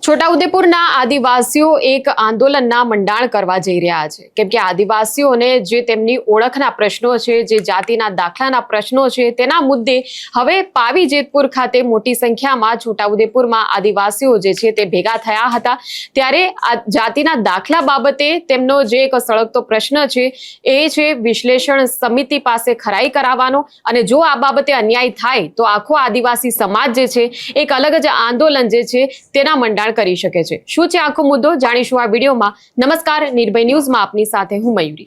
છોટાઉદેપુરના આદિવાસીઓ એક આંદોલનના મંડાણ કરવા જઈ રહ્યા છે, કેમ કે આદિવાસીઓને જે તેમની ઓળખના પ્રશ્નો છે, જે જાતિના દાખલાના પ્રશ્નો છે, તેના મુદ્દે હવે પાવી જેતપુર ખાતે મોટી સંખ્યામાં છોટાઉદેપુરમાં આદિવાસીઓ જે છે તે ભેગા થયા હતા। ત્યારે આ જાતિના દાખલા બાબતે તેમનો જે એક સળગતો પ્રશ્ન છે એ છે વિશ્લેષણ સમિતિ પાસે ખરાઈ કરાવવાનો, અને જો આ બાબતે અન્યાય થાય તો આખો આદિવાસી સમાજ જે છે એક અલગ જ આંદોલન જે છે તેના મંડાણ કરી શકે છે। શું છે આખો મુદ્દો જાણીશું આ વિડીયોમાં। નમસ્કાર, નિર્ભય ન્યૂઝમાં આપની સાથે હું મયુરી।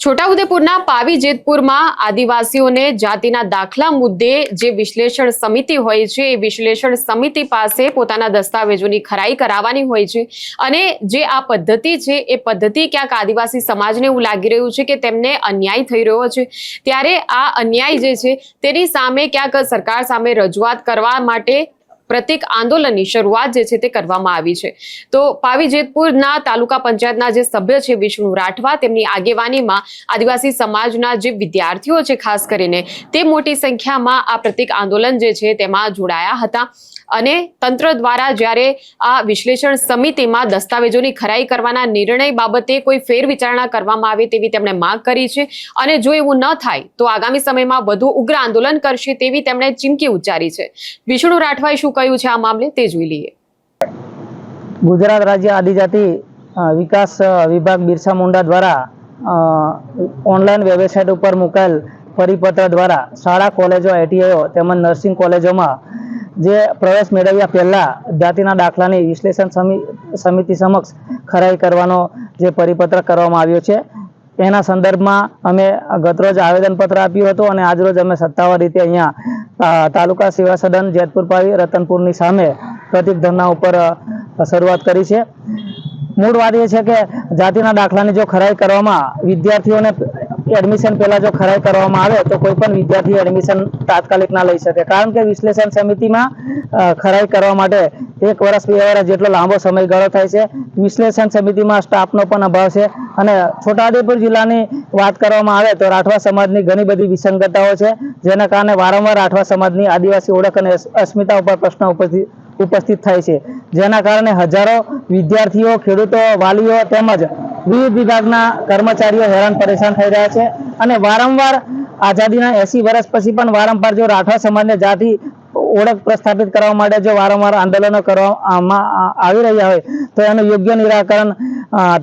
છોટાઉદેપુરના પાવી જેતપુરમાં આદિવાસીઓને જાતિના દાખલા મુદ્દે જે વિશ્લેષણ સમિતિ હોય છે એ વિશ્લેષણ સમિતિ પાસે પોતાના દસ્તાવેજોની ખરાઈ કરાવવાની હોય છે, અને જે આ પદ્ધતિ છે એ પદ્ધતિ ક્યાંક આદિવાસી સમાજને એવું લાગી રહ્યું છે કે તેમને અન્યાય થઈ રહ્યો છે। ત્યારે આ અન્યાય જે છે તેની સામે ક્યાંક સરકાર સામે રજૂઆત કરવા માટે પ્રતિક આંદોલનની શરૂઆત જે છે તે કરવામાં આવી છે। તો પાવી જેતપુરના તાલુકા પંચાયતના જે સભ્ય છે વિષ્ણુ રાઠવા, તેમની આગેવાનીમાં આદિવાસી સમાજના જે વિદ્યાર્થીઓ છે ખાસ કરીને તે મોટી સંખ્યામાં આ પ્રતિક આંદોલન જે છે તેમાં જોડાયા હતા, અને તંત્ર દ્વારા જ્યારે આ વિશ્લેષણ સમિતિમાં દસ્તાવેજોની ખરાઈ કરવાના નિર્ણય બાબતે કોઈ ફેરવિચારણા કરવામાં આવે તેવી તેમણે માંગ કરી છે, અને જો એવું ન થાય તો આગામી સમયમાં વધુ ઉગ્ર આંદોલન કરશે તેવી તેમણે ચીમકી ઉચ્ચારી છે। વિષ્ણુ રાઠવાએ શું કહ્યું છે આ મામલે તે જોઈ લઈએ। ગુજરાત રાજ્ય આદિજાતિ વિકાસ વિભાગ બિરસા મુંડા દ્વારા ઓનલાઈન વેબસાઇટ ઉપર મુકાયેલ પરિપત્ર દ્વારા શાળા, કોલેજો, આઈટીઆઈઓ તેમજ નર્સિંગ કોલેજોમાં જે પ્રવેશ મેળવ્યા પહેલા જાતિના દાખલાની વિશ્લેષણ સમિતિ સમક્ષ ખરાઈ કરવાનો જે પરિપત્ર કરવામાં આવ્યો છે એના સંદર્ભમાં અમે ગતરોજ આવેદનપત્ર આપ્યું હતું, અને આજરોજ અમે સત્તાવાર રીતે અહીંયા તાલુકા સેવા સદન જેતપુર પાવી રતનપુરની સામે પ્રતિક ધરણા ઉપર શરૂઆત કરી છે। મૂળ વાત એ છે કે જાતિના દાખલાની જો ખરાઈ કરવામાં વિદ્યાર્થીઓને એડમિશન પહેલાં જો ખરાઈ કરવામાં આવે તો કોઈ પણ વિદ્યાર્થી એડમિશન તાત્કાલિક ના લઈ શકે, કારણ કે વિશ્લેષણ સમિતિમાં ખરાઈ કરવા માટે 1 વર્ષ 2 વર્ષ જેટલો લાંબો સમયગાળો થાય છે। વિશ્લેષણ સમિતિમાં સ્ટાફનો પણ અભાવ છે, અને છોટાઉદેપુર જિલ્લાની વાત કરવામાં આવે તો રાઠવા સમાજની ઘણી બધી વિસંગતતાઓ છે, જેના કારણે વારંવાર રાઠવા સમાજની આદિવાસી ઓળખ અને અસ્મિતા ઉપર પ્રશ્ન ઉપસ્થિત થાય છે, જેના કારણે હજારો વિદ્યાર્થીઓ, ખેડૂતો, વાલીઓ તેમજ વિવિધ વિભાગના કર્મચારીઓ હેરાન પરેશાન થઈ રહ્યા છે। અને વારંવાર આઝાદીના 80 વર્ષ પછી પણ વારંવાર જો રાઠવા સમાજને જાતિ ઓળખ પ્રસ્થાપિત કરવા માટે જો વારંવાર આંદોલનો કરવામાં આવી રહ્યા હોય તો એનું યોગ્ય નિરાકરણ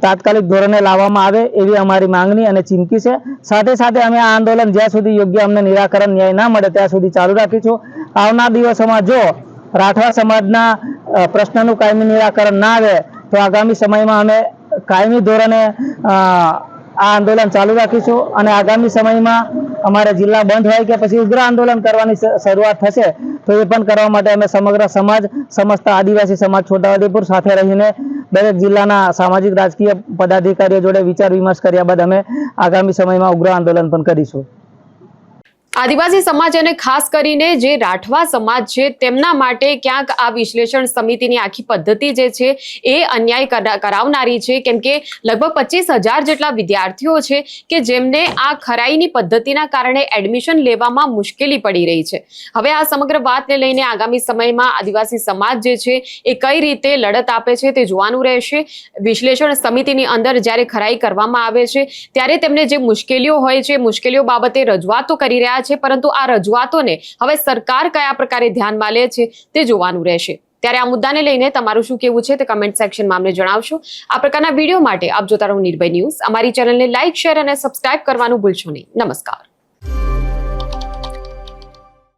તાત્કાલિક ધોરણે લાવવામાં આવે એવી અમારી માંગણી અને ચીમકી છે। સાથે સાથે અમે આ આંદોલન જ્યાં સુધી યોગ્ય અમને નિરાકરણ ન્યાય ના મળે ત્યાં સુધી ચાલુ રાખીશું। આવનાર દિવસોમાં જો રાઠવા સમાજના પ્રશ્નનું કાયમી નિરાકરણ ના આવે તો આગામી સમયમાં અમે કાયમી ધોરણે આ આંદોલન ચાલુ રાખીશું, અને આગામી સમયમાં અમારે જિલ્લા બંધ હોય કે પછી ઉગ્ર આંદોલન કરવાની શરૂઆત થશે તો એ પણ કરવા માટે અમે સમગ્ર સમાજ, સમસ્ત આદિવાસી સમાજ છોટાઉદેપુર સાથે રહીને દરેક જિલ્લાના સામાજિક રાજકીય પદાધિકારીઓ જોડે વિચાર વિમર્શ કર્યા બાદ અમે આગામી સમયમાં ઉગ્ર આંદોલન પણ કરીશું। આદિવાસી સમાજ અને ખાસ કરીને જે રાઠવા સમાજ છે તેમના માટે ક્યાંક આ વિશ્લેષણ સમિતિની આખી પદ્ધતિ જે છે એ અન્યાય કરાવનારી છે, કેમ કે લગભગ 25,000 જેટલા વિદ્યાર્થીઓ છે કે જેમને આ ખરાઈની પદ્ધતિના કારણે એડમિશન લેવામાં મુશ્કેલી પડી રહી છે। હવે આ સમગ્ર વાતને લઈને આગામી સમયમાં આદિવાસી સમાજ જે છે એ કઈ રીતે લડત આપે છે તે જોવાનું રહેશે। વિશ્લેષણ સમિતિની અંદર જ્યારે ખરાઈ કરવામાં આવે છે ત્યારે તેમને જે મુશ્કેલીઓ હોય છે, મુશ્કેલીઓ બાબતે રજૂઆતો કરી રહ્યા છે, પરંતુ આ રજૂઆતોને હવે સરકાર કયા પ્રકારે ધ્યાનમાં લે છે તે જોવાનું રહેશે। ત્યારે આ મુદ્દાને લઈને તમારું શું કહેવું છે તે કમેન્ટ સેક્શનમાં અમને જણાવશો। આ પ્રકારના વિડીયો માટે આપ જોતા રહો નિર્ભય ન્યૂઝ। અમારી ચેનલને લાઇક, શેર અને સબસ્ક્રાઇબ કરવાનું ભૂલશો નહીં। નમસ્કાર।